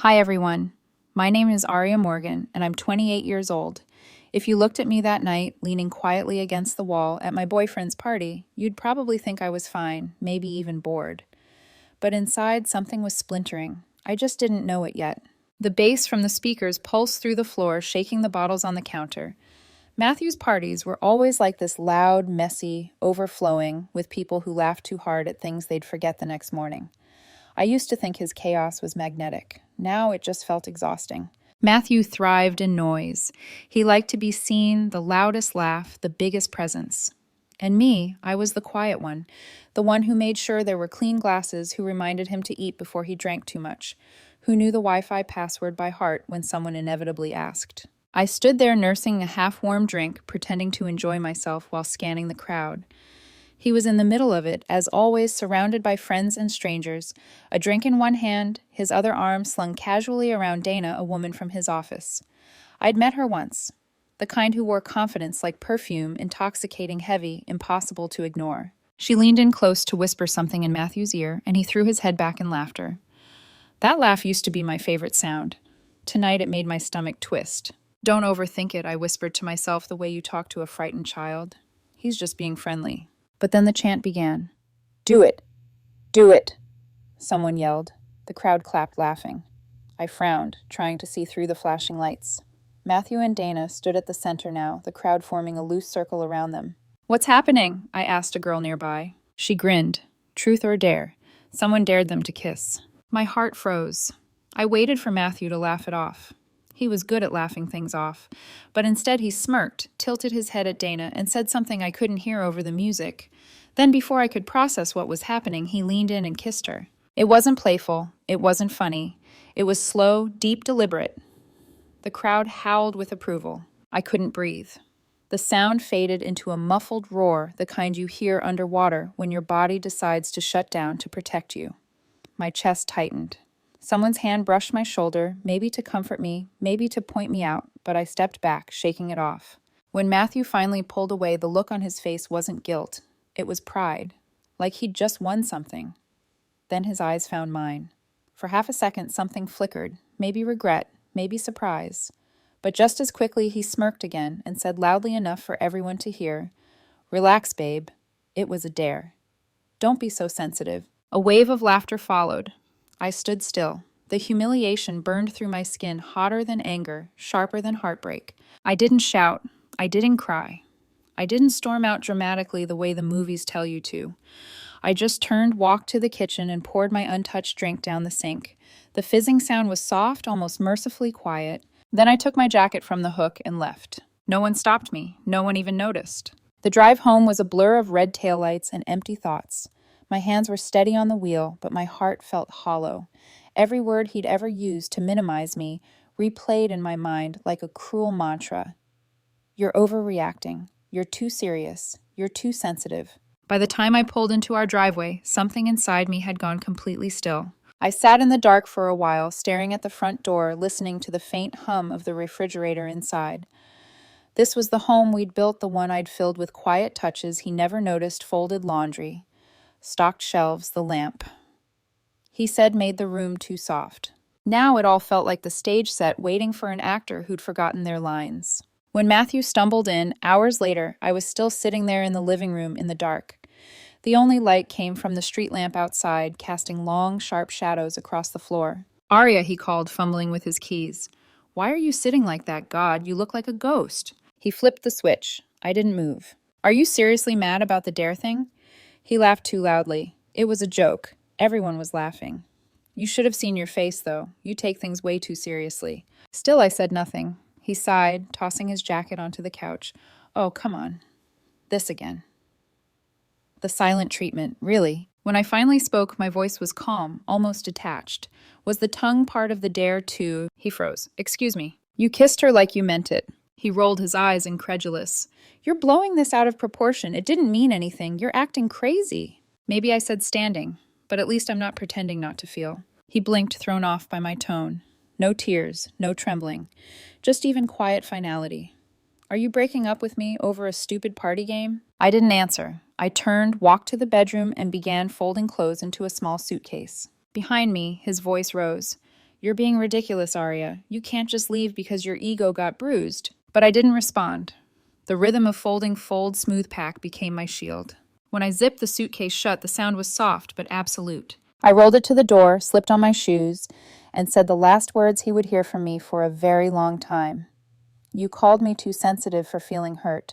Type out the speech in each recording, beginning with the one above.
Hi, everyone. My name is Aria Morgan, and I'm 28 years old. If you looked at me that night, leaning quietly against the wall at my boyfriend's party, you'd probably think I was fine, maybe even bored. But inside, something was splintering. I just didn't know it yet. The bass from the speakers pulsed through the floor, shaking the bottles on the counter. Matthew's parties were always like this loud, messy, overflowing, with people who laughed too hard at things they'd forget the next morning. I used to think his chaos was magnetic. Now it just felt exhausting. Matthew thrived in noise. He liked to be seen, the loudest laugh, the biggest presence. And me, I was the quiet one, the one who made sure there were clean glasses, who reminded him to eat before he drank too much, who knew the Wi-Fi password by heart when someone inevitably asked. I stood there nursing a half-warm drink, pretending to enjoy myself while scanning the crowd. He was in the middle of it, as always, surrounded by friends and strangers, a drink in one hand, his other arm slung casually around Dana, a woman from his office. I'd met her once, the kind who wore confidence like perfume, intoxicating, heavy, impossible to ignore. She leaned in close to whisper something in Matthew's ear, and he threw his head back in laughter. That laugh used to be my favorite sound. Tonight it made my stomach twist. "Don't overthink it," I whispered to myself, the way you talk to a frightened child. He's just being friendly. But then the chant began. "Do it! Do it!" Someone yelled. The crowd clapped, laughing. I frowned, trying to see through the flashing lights. Matthew and Dana stood at the center now, the crowd forming a loose circle around them. "What's happening?" I asked a girl nearby. She grinned. Truth or dare? Someone dared them to kiss. My heart froze. I waited for Matthew to laugh it off. He was good at laughing things off, but instead he smirked, tilted his head at Dana, and said something I couldn't hear over the music. Then, before I could process what was happening, he leaned in and kissed her. It wasn't playful. It wasn't funny. It was slow, deep, deliberate. The crowd howled with approval. I couldn't breathe. The sound faded into a muffled roar, the kind you hear underwater when your body decides to shut down to protect you. My chest tightened. Someone's hand brushed my shoulder, maybe to comfort me, maybe to point me out, but I stepped back, shaking it off. When Matthew finally pulled away, the look on his face wasn't guilt. It was pride, like he'd just won something. Then his eyes found mine. For half a second, something flickered, maybe regret, maybe surprise. But just as quickly, he smirked again and said loudly enough for everyone to hear, "Relax, babe. It was a dare. Don't be so sensitive." A wave of laughter followed. I stood still. The humiliation burned through my skin, hotter than anger, sharper than heartbreak. I didn't shout. I didn't cry. I didn't storm out dramatically the way the movies tell you to. I just turned, walked to the kitchen, and poured my untouched drink down the sink. The fizzing sound was soft, almost mercifully quiet. Then I took my jacket from the hook and left. No one stopped me. No one even noticed. The drive home was a blur of red taillights and empty thoughts. My hands were steady on the wheel, but my heart felt hollow. Every word he'd ever used to minimize me replayed in my mind like a cruel mantra. "You're overreacting. You're too serious. You're too sensitive." By the time I pulled into our driveway, something inside me had gone completely still. I sat in the dark for a while, staring at the front door, listening to the faint hum of the refrigerator inside. This was the home we'd built, the one I'd filled with quiet touches he never noticed, folded laundry, stocked shelves, the lamp he said made the room too soft. Now it all felt like the stage set waiting for an actor who'd forgotten their lines. When Matthew stumbled in, hours later, I was still sitting there in the living room in the dark. The only light came from the street lamp outside, casting long, sharp shadows across the floor. "Aria," he called, fumbling with his keys. "Why are you sitting like that, God? You look like a ghost." He flipped the switch. I didn't move. "Are you seriously mad about the dare thing?" He laughed too loudly. It was a joke. Everyone was laughing. "You should have seen your face, though. You take things way too seriously." Still, I said nothing. He sighed, tossing his jacket onto the couch. "Oh, come on. This again." The silent treatment, really. When I finally spoke, my voice was calm, almost detached. "Was the tongue part of the dare, too?" He froze. "Excuse me. You kissed her like you meant it." He rolled his eyes, incredulous. "You're blowing this out of proportion. It didn't mean anything. You're acting crazy." Maybe I said standing, but at least I'm not pretending not to feel. He blinked, thrown off by my tone. No tears, no trembling, just even quiet finality. "Are you breaking up with me over a stupid party game?" I didn't answer. I turned, walked to the bedroom, and began folding clothes into a small suitcase. Behind me, his voice rose. "You're being ridiculous, Arya. You can't just leave because your ego got bruised." But I didn't respond. The rhythm of folding fold smooth pack became my shield. When I zipped the suitcase shut, the sound was soft but absolute. I rolled it to the door, slipped on my shoes, and said the last words he would hear from me for a very long time. "You called me too sensitive for feeling hurt,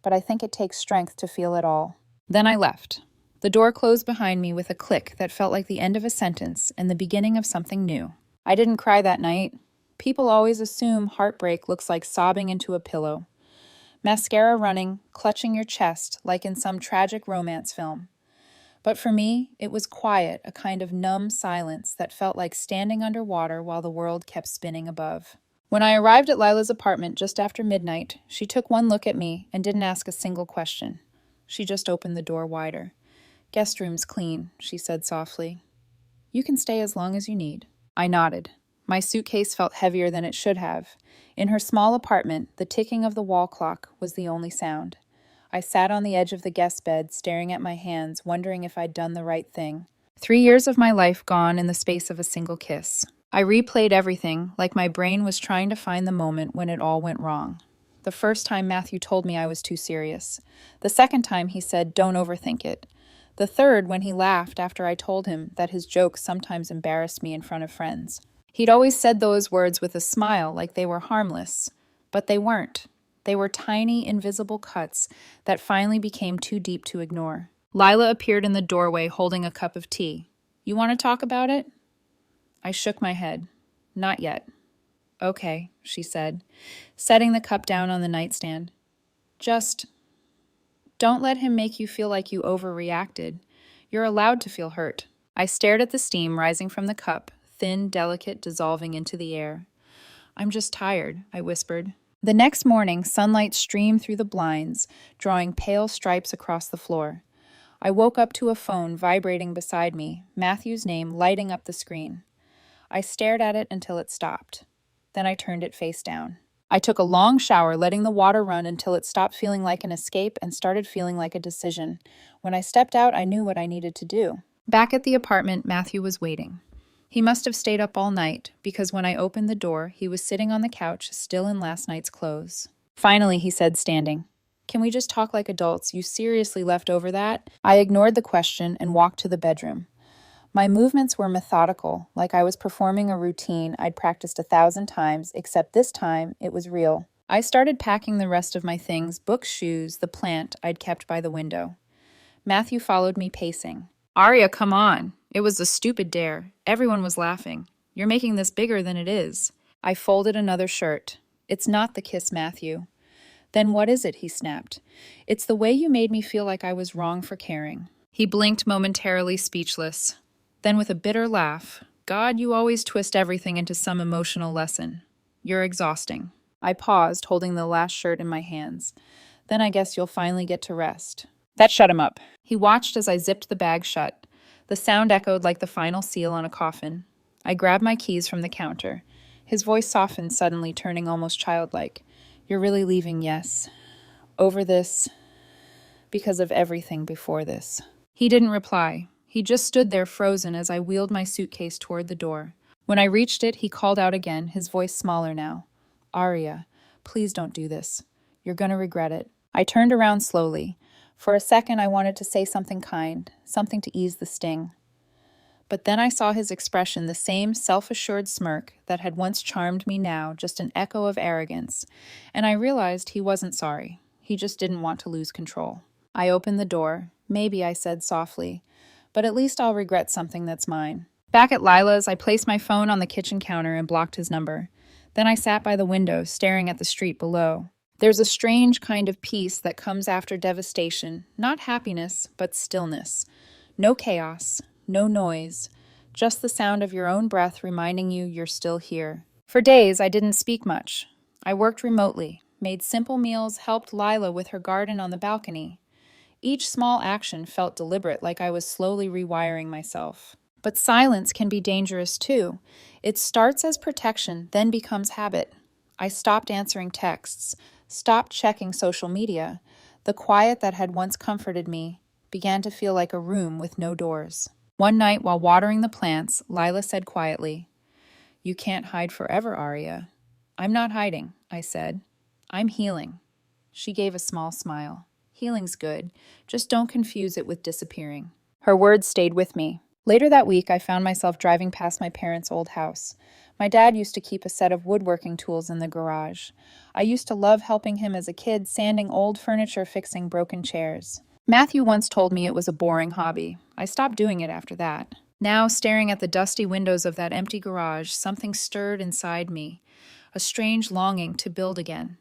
but I think it takes strength to feel it all." Then I left. The door closed behind me with a click that felt like the end of a sentence and the beginning of something new. I didn't cry that night. People always assume heartbreak looks like sobbing into a pillow. Mascara running, clutching your chest like in some tragic romance film. But for me, it was quiet, a kind of numb silence that felt like standing underwater while the world kept spinning above. When I arrived at Lila's apartment just after midnight, she took one look at me and didn't ask a single question. She just opened the door wider. "Guest room's clean," she said softly. "You can stay as long as you need." I nodded. My suitcase felt heavier than it should have. In her small apartment, the ticking of the wall clock was the only sound. I sat on the edge of the guest bed, staring at my hands, wondering if I'd done the right thing. 3 years of my life gone in the space of a single kiss. I replayed everything, like my brain was trying to find the moment when it all went wrong. The first time Matthew told me I was too serious. The second time he said, "Don't overthink it." The third when he laughed after I told him that his jokes sometimes embarrassed me in front of friends. He'd always said those words with a smile, like they were harmless. But they weren't. They were tiny, invisible cuts that finally became too deep to ignore. Lila appeared in the doorway holding a cup of tea. "You want to talk about it?" I shook my head. "Not yet." "Okay," she said, setting the cup down on the nightstand. "Just don't let him make you feel like you overreacted. You're allowed to feel hurt." I stared at the steam rising from the cup, thin, delicate, dissolving into the air. "I'm just tired," I whispered. The next morning, sunlight streamed through the blinds, drawing pale stripes across the floor. I woke up to a phone vibrating beside me, Matthew's name lighting up the screen. I stared at it until it stopped. Then I turned it face down. I took a long shower, letting the water run until it stopped feeling like an escape and started feeling like a decision. When I stepped out, I knew what I needed to do. Back at the apartment, Matthew was waiting. He must have stayed up all night, because when I opened the door, he was sitting on the couch, still in last night's clothes. Finally, he said, standing, "Can we just talk like adults? You seriously left over that?" I ignored the question and walked to the bedroom. My movements were methodical, like I was performing a routine I'd practiced 1,000 times, except this time it was real. I started packing the rest of my things, books, shoes, the plant I'd kept by the window. Matthew followed me pacing. "Arya, come on. It was a stupid dare. Everyone was laughing. You're making this bigger than it is." I folded another shirt. "It's not the kiss, Matthew." "Then what is it?" he snapped. "It's the way you made me feel like I was wrong for caring." He blinked momentarily, speechless. Then with a bitter laugh, "God, you always twist everything into some emotional lesson. You're exhausting." I paused, holding the last shirt in my hands. "Then I guess you'll finally get to rest." That shut him up. He watched as I zipped the bag shut. The sound echoed like the final seal on a coffin. I grabbed my keys from the counter. His voice softened suddenly, turning almost childlike. "You're really leaving, yes. Over this, because of everything before this." He didn't reply. He just stood there frozen as I wheeled my suitcase toward the door. When I reached it, he called out again, his voice smaller now. "Arya, please don't do this. You're gonna regret it." I turned around slowly. For a second, I wanted to say something kind, something to ease the sting. But then I saw his expression, the same self-assured smirk that had once charmed me now, just an echo of arrogance, and I realized he wasn't sorry. He just didn't want to lose control. I opened the door. "Maybe," I said softly, "but at least I'll regret something that's mine." Back at Lila's, I placed my phone on the kitchen counter and blocked his number. Then I sat by the window, staring at the street below. There's a strange kind of peace that comes after devastation, not happiness, but stillness. No chaos, no noise, just the sound of your own breath reminding you you're still here. For days, I didn't speak much. I worked remotely, made simple meals, helped Lila with her garden on the balcony. Each small action felt deliberate, like I was slowly rewiring myself. But silence can be dangerous too. It starts as protection, then becomes habit. I stopped answering texts, stopped checking social media. The quiet that had once comforted me began to feel like a room with no doors. One night, while watering the plants, Lila said quietly, You can't hide forever, Arya. I'm not hiding, I said. I'm healing. She gave a small smile. Healing's good. Just don't confuse it with disappearing. Her words stayed with me. Later that week, I found myself driving past my parents' old house. My dad used to keep a set of woodworking tools in the garage. I used to love helping him as a kid, sanding old furniture, fixing broken chairs. Matthew once told me it was a boring hobby. I stopped doing it after that. Now, staring at the dusty windows of that empty garage, something stirred inside me. A strange longing to build again.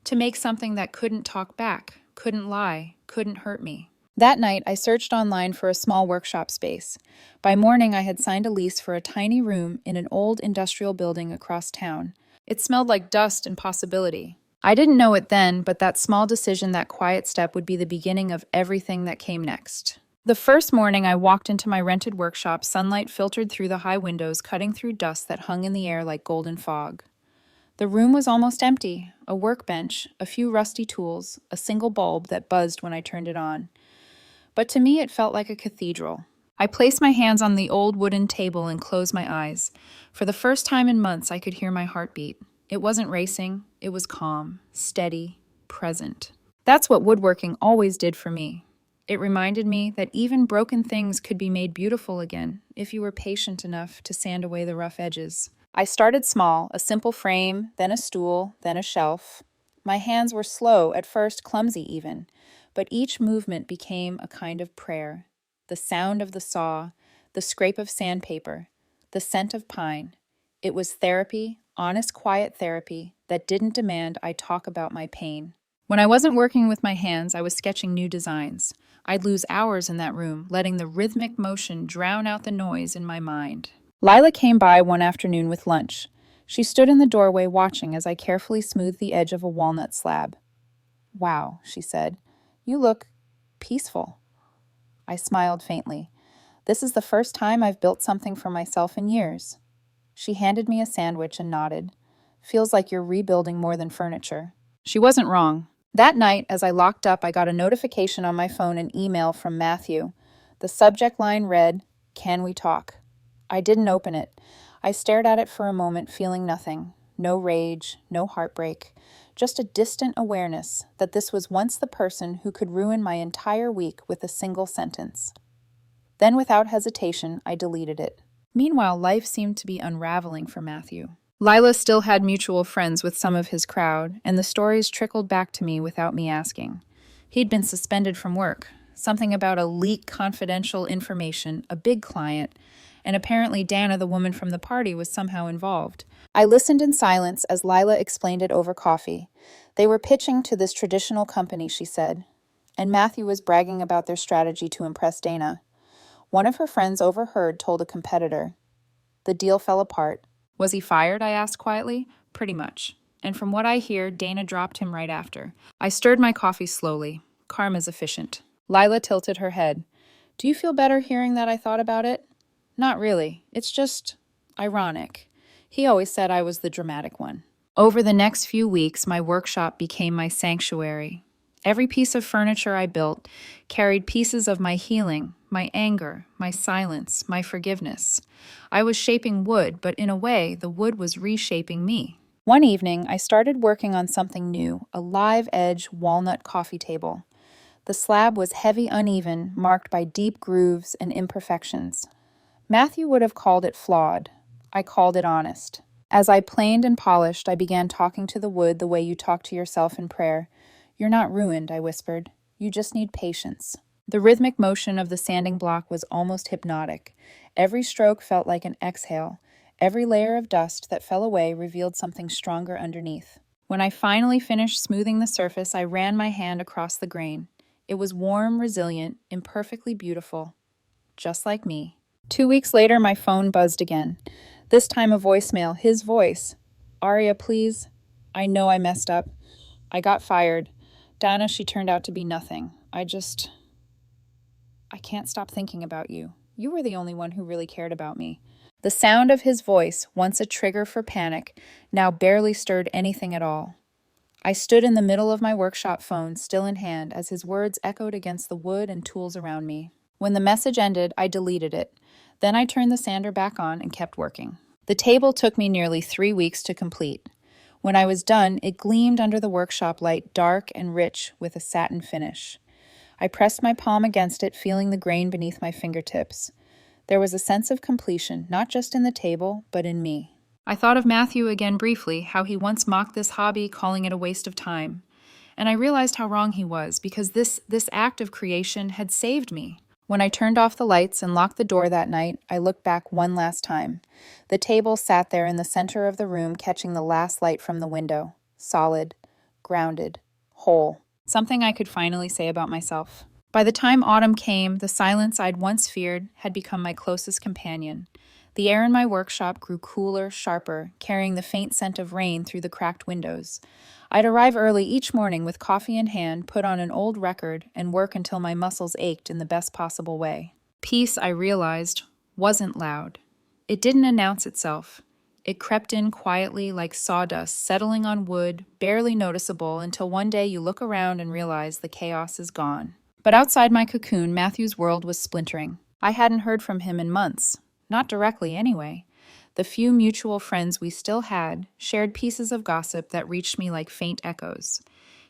To make something that couldn't talk back, couldn't lie, couldn't hurt me. That night, I searched online for a small workshop space. By morning, I had signed a lease for a tiny room in an old industrial building across town. It smelled like dust and possibility. I didn't know it then, but that small decision, that quiet step, would be the beginning of everything that came next. The first morning I walked into my rented workshop, sunlight filtered through the high windows, cutting through dust that hung in the air like golden fog. The room was almost empty, a workbench, a few rusty tools, a single bulb that buzzed when I turned it on. But to me it felt like a cathedral. I placed my hands on the old wooden table and closed my eyes. For the first time in months I could hear my heartbeat. It wasn't racing, it was calm, steady, present. That's what woodworking always did for me. It reminded me that even broken things could be made beautiful again if you were patient enough to sand away the rough edges. I started small, a simple frame, then a stool, then a shelf. My hands were slow, at first clumsy even, but each movement became a kind of prayer. The sound of the saw, the scrape of sandpaper, the scent of pine. It was therapy, honest, quiet therapy that didn't demand I talk about my pain. When I wasn't working with my hands, I was sketching new designs. I'd lose hours in that room, letting the rhythmic motion drown out the noise in my mind. Lila came by one afternoon with lunch. She stood in the doorway watching as I carefully smoothed the edge of a walnut slab. "Wow," she said. "You look peaceful." I smiled faintly. "This is the first time I've built something for myself in years." She handed me a sandwich and nodded. "Feels like you're rebuilding more than furniture." She wasn't wrong. That night, as I locked up, I got a notification on my phone, an email from Matthew. The subject line read, "Can we talk?" I didn't open it. I stared at it for a moment, feeling nothing. No rage, no heartbreak. Just a distant awareness that this was once the person who could ruin my entire week with a single sentence. Then, without hesitation, I deleted it. Meanwhile, life seemed to be unraveling for Matthew. Lila still had mutual friends with some of his crowd, and the stories trickled back to me without me asking. He'd been suspended from work, something about a leak confidential information, a big client, and apparently Dana, the woman from the party, was somehow involved. I listened in silence as Lila explained it over coffee. They were pitching to this traditional company, she said, and Matthew was bragging about their strategy to impress Dana. One of her friends overheard told a competitor. The deal fell apart. Was he fired? I asked quietly. Pretty much. And from what I hear, Dana dropped him right after. I stirred my coffee slowly. Karma's efficient. Lila tilted her head. Do you feel better hearing that I thought about it? Not really. It's just ironic. He always said I was the dramatic one. Over the next few weeks, my workshop became my sanctuary. Every piece of furniture I built carried pieces of my healing, my anger, my silence, my forgiveness. I was shaping wood, but in a way, the wood was reshaping me. One evening, I started working on something new, a live-edge walnut coffee table. The slab was heavy, uneven, marked by deep grooves and imperfections. Matthew would have called it flawed. I called it honest. As I planed and polished, I began talking to the wood the way you talk to yourself in prayer. You're not ruined, I whispered. You just need patience. The rhythmic motion of the sanding block was almost hypnotic. Every stroke felt like an exhale. Every layer of dust that fell away revealed something stronger underneath. When I finally finished smoothing the surface, I ran my hand across the grain. It was warm, resilient, imperfectly beautiful. Just like me. 2 weeks later, my phone buzzed again. This time a voicemail, his voice. Arya, please. I know I messed up. I got fired. Dana, she turned out to be nothing. I can't stop thinking about you. You were the only one who really cared about me. The sound of his voice, once a trigger for panic, now barely stirred anything at all. I stood in the middle of my workshop phone, still in hand, as his words echoed against the wood and tools around me. When the message ended, I deleted it. Then I turned the sander back on and kept working. The table took me nearly 3 weeks to complete. When I was done, it gleamed under the workshop light, dark and rich with a satin finish. I pressed my palm against it, feeling the grain beneath my fingertips. There was a sense of completion, not just in the table, but in me. I thought of Matthew again briefly, how he once mocked this hobby, calling it a waste of time. And I realized how wrong he was, because this act of creation had saved me. When I turned off the lights and locked the door that night, I looked back one last time. The table sat there in the center of the room, catching the last light from the window. Solid, grounded, whole. Something I could finally say about myself. By the time autumn came, the silence I'd once feared had become my closest companion. The air in my workshop grew cooler, sharper, carrying the faint scent of rain through the cracked windows. I'd arrive early each morning with coffee in hand, put on an old record, and work until my muscles ached in the best possible way. Peace, I realized, wasn't loud. It didn't announce itself. It crept in quietly like sawdust, settling on wood, barely noticeable until one day you look around and realize the chaos is gone. But outside my cocoon, Matthew's world was splintering. I hadn't heard from him in months. Not directly, anyway. The few mutual friends we still had shared pieces of gossip that reached me like faint echoes.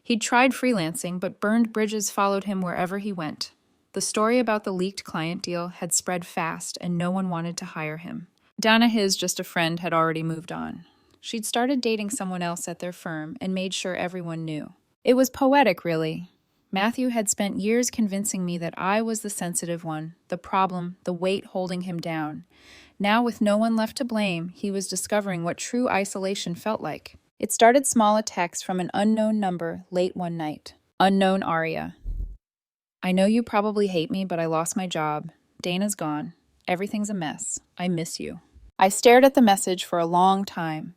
He'd tried freelancing, but burned bridges followed him wherever he went. The story about the leaked client deal had spread fast, and no one wanted to hire him. Donna, his just a friend, had already moved on. She'd started dating someone else at their firm and made sure everyone knew. It was poetic, really. Matthew had spent years convincing me that I was the sensitive one, the problem, the weight holding him down. Now, with no one left to blame, he was discovering what true isolation felt like. It started small, a text from an unknown number late one night. Unknown Aria. I know you probably hate me, but I lost my job. Dana's gone. Everything's a mess. I miss you. I stared at the message for a long time.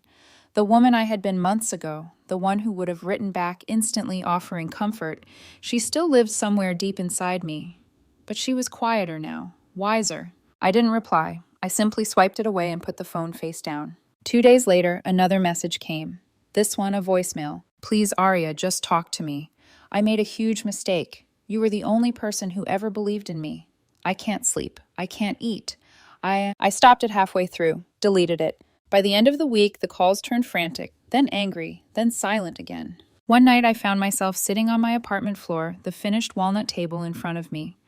The woman I had been months ago, the one who would have written back instantly offering comfort, she still lived somewhere deep inside me. But she was quieter now, wiser. I didn't reply. I simply swiped it away and put the phone face down. 2 days later, another message came. This one, a voicemail. Please, Aria, just talk to me. I made a huge mistake. You were the only person who ever believed in me. I can't sleep. I can't eat. I stopped it halfway through, deleted it. By the end of the week, the calls turned frantic, then angry, then silent again. One night, I found myself sitting on my apartment floor, the finished walnut table in front of me.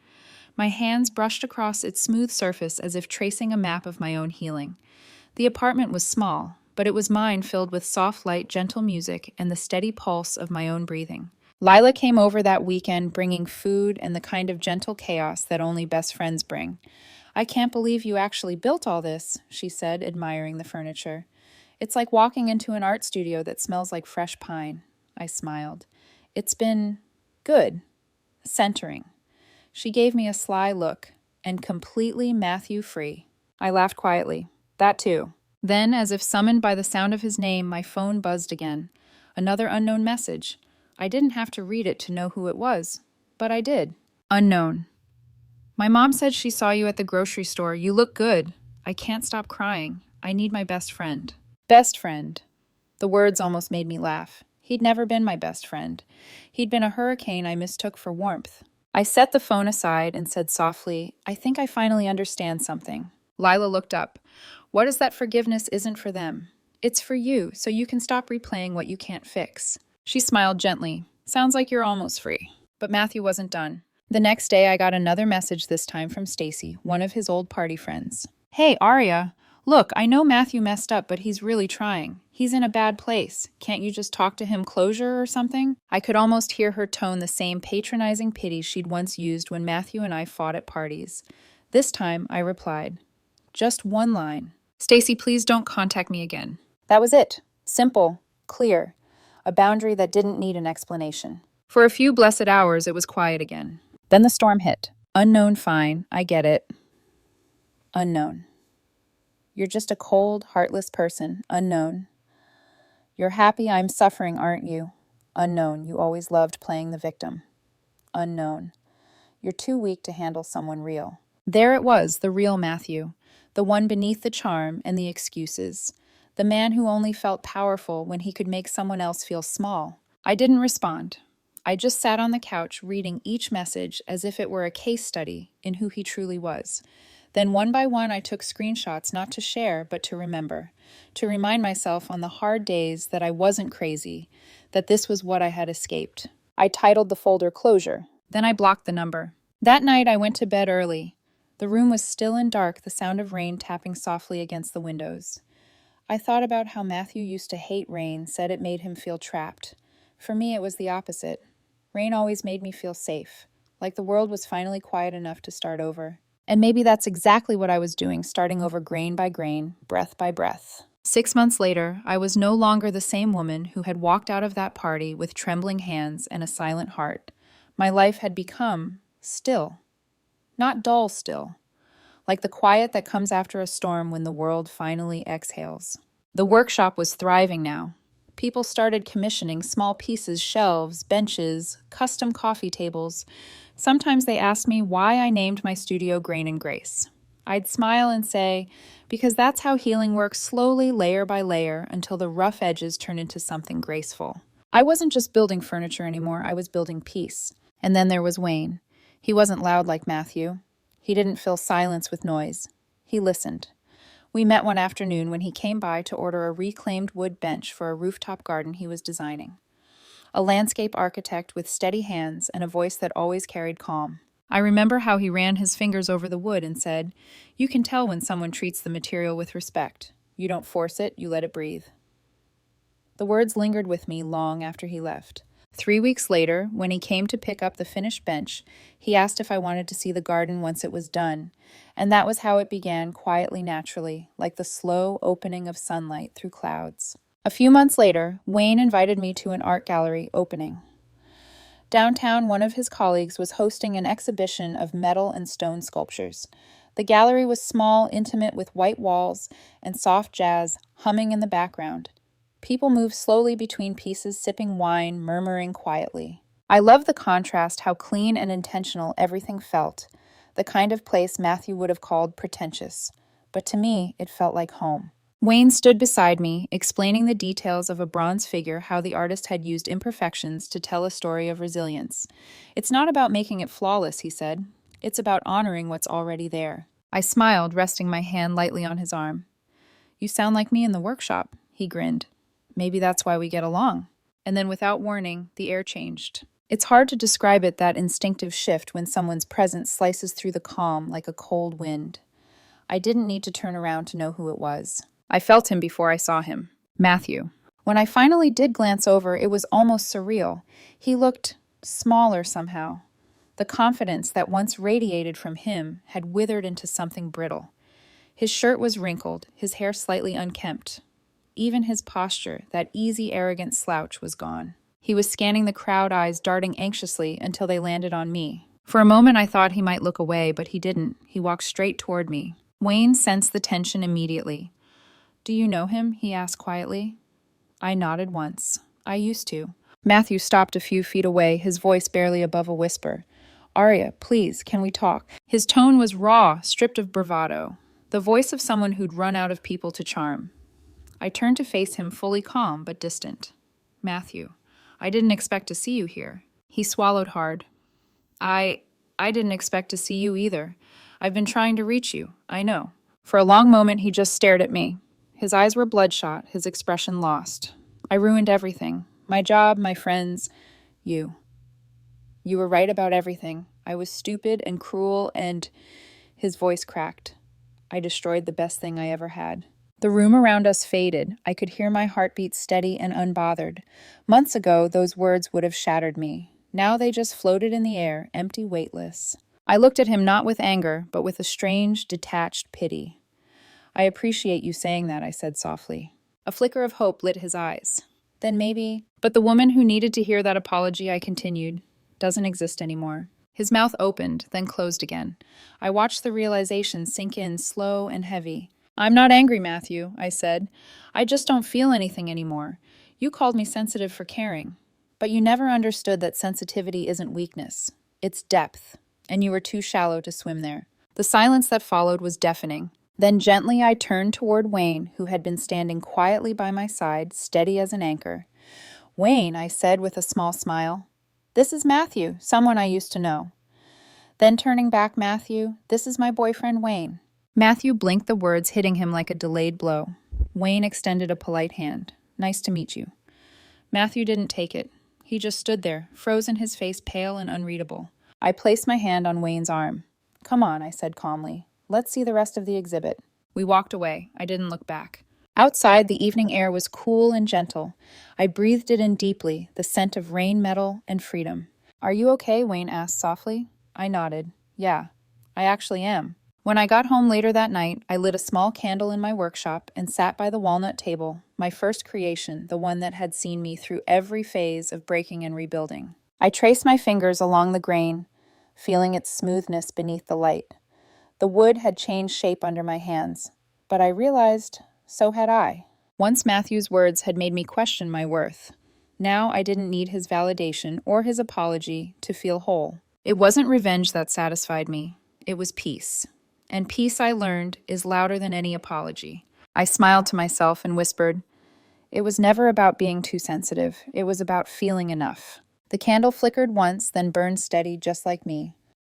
My hands brushed across its smooth surface as if tracing a map of my own healing. The apartment was small, but it was mine, filled with soft light, gentle music, and the steady pulse of my own breathing. Lila came over that weekend, bringing food and the kind of gentle chaos that only best friends bring. I can't believe you actually built all this, she said, admiring the furniture. It's like walking into an art studio that smells like fresh pine. I smiled. It's been good. Centering. She gave me a sly look, and completely Matthew-free. I laughed quietly. That too. Then, as if summoned by the sound of his name, my phone buzzed again. Another unknown message. I didn't have to read it to know who it was, but I did. Unknown. My mom said she saw you at the grocery store. You look good. I can't stop crying. I need my best friend. Best friend. The words almost made me laugh. He'd never been my best friend. He'd been a hurricane I mistook for warmth. I set the phone aside and said softly, I think I finally understand something. Lila looked up. What is that forgiveness isn't for them? It's for you, so you can stop replaying what you can't fix. She smiled gently. Sounds like you're almost free. But Matthew wasn't done. The next day, I got another message, this time from Stacy, one of his old party friends. Hey, Aria. Look, I know Matthew messed up, but he's really trying. He's in a bad place. Can't you just talk to him closure or something? I could almost hear her tone the same patronizing pity she'd once used when Matthew and I fought at parties. This time, I replied. Just one line. Stacy, please don't contact me again. That was it. Simple. Clear. A boundary that didn't need an explanation. For a few blessed hours, it was quiet again. Then the storm hit. Unknown, fine. I get it. Unknown. You're just a cold, heartless person. Unknown. You're happy I'm suffering, aren't you? Unknown. You always loved playing the victim. Unknown. You're too weak to handle someone real. There it was, the real Matthew. The one beneath the charm and the excuses. The man who only felt powerful when he could make someone else feel small. I didn't respond. I just sat on the couch reading each message as if it were a case study in who he truly was. Then one by one I took screenshots not to share, but to remember. To remind myself on the hard days that I wasn't crazy, that this was what I had escaped. I titled the folder Closure. Then I blocked the number. That night I went to bed early. The room was still and dark, the sound of rain tapping softly against the windows. I thought about how Matthew used to hate rain, said it made him feel trapped. For me, it was the opposite. Rain always made me feel safe, like the world was finally quiet enough to start over. And maybe that's exactly what I was doing, starting over grain by grain, breath by breath. 6 months later, I was no longer the same woman who had walked out of that party with trembling hands and a silent heart. My life had become still. Not dull still, like the quiet that comes after a storm when the world finally exhales. The workshop was thriving now. People started commissioning small pieces, shelves, benches, custom coffee tables. Sometimes they asked me why I named my studio Grain and Grace. I'd smile and say, because that's how healing works, slowly, layer by layer, until the rough edges turn into something graceful. I wasn't just building furniture anymore, I was building peace. And then there was Wayne. He wasn't loud like Matthew. He didn't fill silence with noise. He listened. We met one afternoon when he came by to order a reclaimed wood bench for a rooftop garden he was designing. A landscape architect with steady hands and a voice that always carried calm. I remember how he ran his fingers over the wood and said, "You can tell when someone treats the material with respect. You don't force it, you let it breathe." The words lingered with me long after he left. 3 weeks later, when he came to pick up the finished bench, he asked if I wanted to see the garden once it was done, and that was how it began, quietly, naturally, like the slow opening of sunlight through clouds. A few months later, Wayne invited me to an art gallery opening. Downtown, one of his colleagues was hosting an exhibition of metal and stone sculptures. The gallery was small, intimate, with white walls and soft jazz humming in the background. People moved slowly between pieces, sipping wine, murmuring quietly. I loved the contrast, how clean and intentional everything felt, the kind of place Matthew would have called pretentious. But to me, it felt like home. Wayne stood beside me, explaining the details of a bronze figure, how the artist had used imperfections to tell a story of resilience. "It's not about making it flawless," he said. "It's about honoring what's already there." I smiled, resting my hand lightly on his arm. "You sound like me in the workshop," he grinned. "Maybe that's why we get along." And then without warning, the air changed. It's hard to describe it, that instinctive shift when someone's presence slices through the calm like a cold wind. I didn't need to turn around to know who it was. I felt him before I saw him. Matthew. When I finally did glance over, it was almost surreal. He looked smaller somehow. The confidence that once radiated from him had withered into something brittle. His shirt was wrinkled, his hair slightly unkempt. Even his posture, that easy, arrogant slouch, was gone. He was scanning the crowd, eyes darting anxiously until they landed on me. For a moment I thought he might look away, but he didn't. He walked straight toward me. Wayne sensed the tension immediately. "Do you know him?" he asked quietly. I nodded once. "I used to." Matthew stopped a few feet away, his voice barely above a whisper. "Arya, please, can we talk?" His tone was raw, stripped of bravado. The voice of someone who'd run out of people to charm. I turned to face him, fully calm but distant. "Matthew, I didn't expect to see you here." He swallowed hard. I didn't expect to see you either. I've been trying to reach you, I know." For a long moment, he just stared at me. His eyes were bloodshot, his expression lost. "I ruined everything. My job, my friends, you. You were right about everything. I was stupid and cruel and..." His voice cracked. "I destroyed the best thing I ever had." The room around us faded. I could hear my heartbeat steady and unbothered. Months ago, those words would have shattered me. Now they just floated in the air, empty, weightless. I looked at him not with anger, but with a strange, detached pity. "I appreciate you saying that," I said softly. A flicker of hope lit his eyes. "Then maybe..." But the woman who needed to hear that apology, I continued, doesn't exist anymore. His mouth opened, then closed again. I watched the realization sink in, slow and heavy. "I'm not angry, Matthew," I said. "I just don't feel anything anymore. You called me sensitive for caring. But you never understood that sensitivity isn't weakness. It's depth, and you were too shallow to swim there." The silence that followed was deafening. Then gently I turned toward Wayne, who had been standing quietly by my side, steady as an anchor. "Wayne," I said with a small smile. "This is Matthew, someone I used to know." Then turning back, "Matthew, this is my boyfriend Wayne. Matthew blinked the words, hitting him like a delayed blow. Wayne extended a polite hand. Nice to meet you. Matthew didn't take it. He just stood there, frozen, his face pale and unreadable. I placed my hand on Wayne's arm. Come on, I said calmly. Let's see the rest of the exhibit. We walked away. I didn't look back. Outside, the evening air was cool and gentle. I breathed it in deeply, the scent of rain metal and freedom. Are you okay? Wayne asked softly. I nodded. Yeah, I actually am. When I got home later that night, I lit a small candle in my workshop and sat by the walnut table, my first creation, the one that had seen me through every phase of breaking and rebuilding. I traced my fingers along the grain, feeling its smoothness beneath the light. The wood had changed shape under my hands, but I realized so had I. Once Matthew's words had made me question my worth. Now I didn't need his validation or his apology to feel whole. It wasn't revenge that satisfied me. It was peace. And peace, I learned, is louder than any apology. I smiled to myself and whispered, it was never about being too sensitive. It was about feeling enough. The candle flickered once, then burned steady just like me.